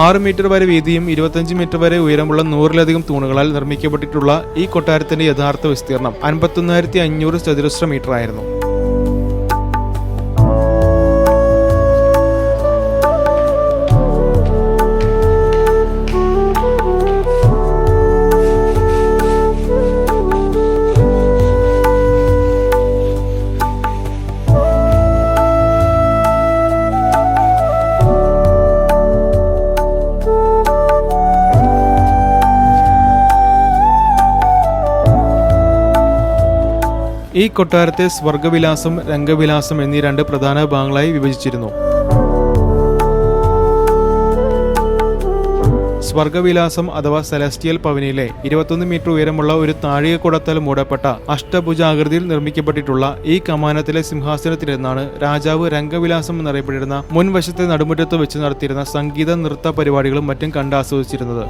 6 metre വരെ വീതിയും 25 metre വരെ ഉയരമുള്ള 100-ലധികം തൂണുകളാൽ നിർമ്മിക്കപ്പെട്ടിട്ടുള്ള ഈ കൊട്ടാരത്തിന്റെ യഥാർത്ഥ വിസ്തീർണം 51,500 ചതുരശ്ര മീറ്റർ ആയിരുന്നു. ഈ കൊട്ടാരത്തെ സ്വർഗവിലാസം, രംഗവിലാസം എന്നീ 2 പ്രധാന ഭാഗങ്ങളായി വിഭജിച്ചിരുന്നു. സ്വർഗവിലാസം അഥവാ സെലസ്റ്റിയൽ പവനിലെ 21 മീറ്റർ ഉയരമുള്ള ഒരു താഴികക്കുടത്താൽ മൂടപ്പെട്ട അഷ്ടഭുജാകൃതിയിൽ നിർമ്മിക്കപ്പെട്ടിട്ടുള്ള ഈ കമാനത്തിലെ സിംഹാസനത്തിലിരുന്നാണ് രാജാവ് രംഗവിലാസം എന്നറിയപ്പെട്ടിരുന്ന മുൻവശത്തെ നടുമുറ്റത്ത് വെച്ച് നടത്തിയിരുന്ന സംഗീത നൃത്ത പരിപാടികളും മറ്റും കണ്ട് ആസ്വദിച്ചിരുന്നത്.